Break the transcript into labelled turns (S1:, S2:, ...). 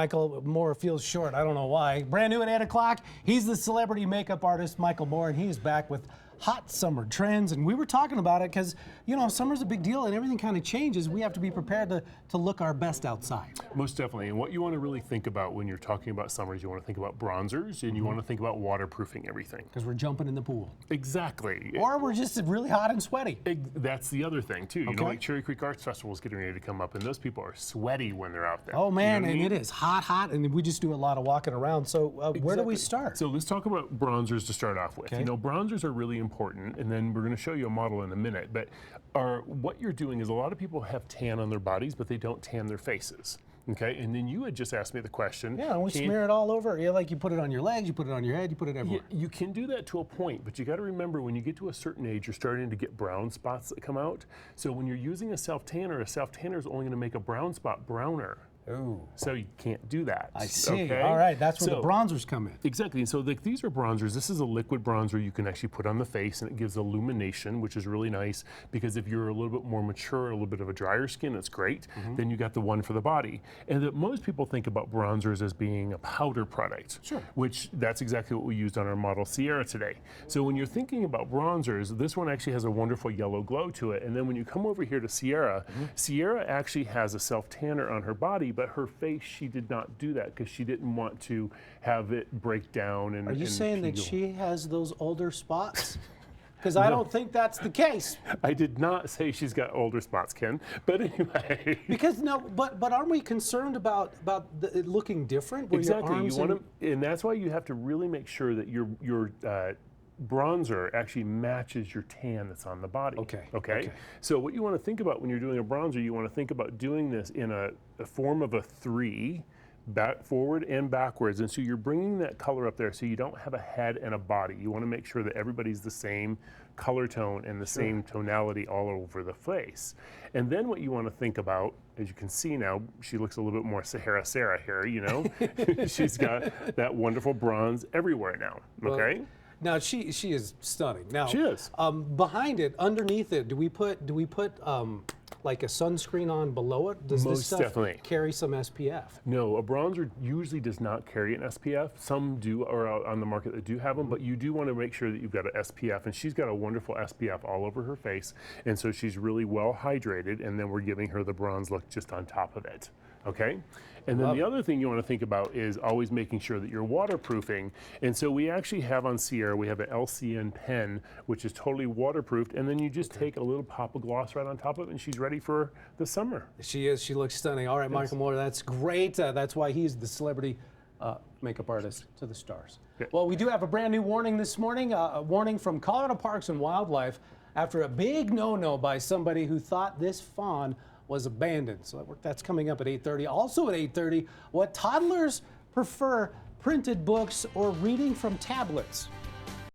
S1: Michael Moore feels short. I don't know why. Brand new at 8 o'clock. He's the celebrity makeup artist, Michael Moore, and he is back with hot summer trends. And we were talking about it because, you know, summer's a big deal and everything kind of changes. We have to be prepared to look our best outside.
S2: Most definitely. And what you want to really think about when you're talking about summer is you want to think about bronzers and you want to think about waterproofing everything.
S1: Because we're jumping in the pool.
S2: Exactly.
S1: Or we're just really hot and sweaty.
S2: That's the other thing, too. You
S1: Okay.
S2: know, like Cherry Creek Arts Festival is getting ready to come up, and those people are sweaty when they're out there.
S1: Oh, man,
S2: you know what I
S1: and
S2: mean?
S1: it is hot, and we just do a lot of walking around. So where do we
S2: Exactly.
S1: start?
S2: So let's talk about bronzers to start off with.
S1: Okay.
S2: You know, bronzers are really important, and then we're going to show you a model in a minute. But what you're doing is a lot of people have tan on their bodies, but they don't tan their faces. Okay, and then you had just asked me the question.
S1: Yeah, and we smear it all over. Yeah, like you put it on your legs, you put it on your head, you put it everywhere.
S2: You can do that to a point, but you got to remember when you get to a certain age, you're starting to get brown spots that come out. So when you're using a self-tanner is only going to make a brown spot browner.
S1: Ooh.
S2: So you can't do that.
S1: I see.
S2: Okay?
S1: All right, that's where the bronzers come in.
S2: Exactly. And so these are bronzers. This is a liquid bronzer you can actually put on the face, and it gives illumination, which is really nice because if you're a little bit more mature, a little bit of a drier skin, it's great. Then you got the one for the body. And that most people think about bronzers as being a powder product,
S1: Sure.
S2: which that's exactly what we used on our model Sierra today. So when you're thinking about bronzers, this one actually has a wonderful yellow glow to it. And then when you come over here to Sierra, Sierra actually has a self-tanner on her body, but her face, she did not do that because she didn't want to have it break down. And
S1: Are you
S2: and
S1: saying that
S2: peel.
S1: she has those older spots? Because I don't think that's the case.
S2: I did not say she's got older spots, Ken. But anyway.
S1: Because no, but aren't we concerned about it looking different? Where
S2: Exactly.
S1: Your arms
S2: You want to, and that's why you have to really make sure that your bronzer actually matches your tan that's on the body.
S1: Okay.
S2: So what you want to think about when you're doing a bronzer, you want to think about doing this in a form of a 3, back, forward and backwards. And so you're bringing that color up there so you don't have a head and a body. You want to make sure that everybody's the same color tone and the same tonality all over the face. And then what you want to think about, as you can see now, she looks a little bit more Sahara Sarah here, you know. She's got that wonderful bronze everywhere now, okay?
S1: Well, now she is stunning. Now
S2: She is.
S1: Behind it, underneath it, do we put like a sunscreen on below it? Does this
S2: Most
S1: stuff
S2: definitely.
S1: carry some SPF?
S2: No, a bronzer usually does not carry an SPF. Some do are out on the market that do have them, but you do want to make sure that you've got an SPF, and she's got a wonderful SPF all over her face, and so she's really well hydrated, and then we're giving her the bronze look just on top of it. Okay? And then the other thing you want to think about is always making sure that you're waterproofing. And so we actually have on Sierra, we have an LCN pen, which is totally waterproofed. And then you just take a little pop of gloss right on top of it, and she's ready for the summer.
S1: She is. She looks stunning. All right, Michael Moore, that's great. That's why he's the celebrity makeup artist to the stars.
S2: Yeah.
S1: Well, we do have a brand new warning this morning, a warning from Colorado Parks and Wildlife after a big no-no by somebody who thought this fawn was abandoned. So that's coming up at 8:30. Also at 8:30, what toddlers prefer, printed books or reading from tablets.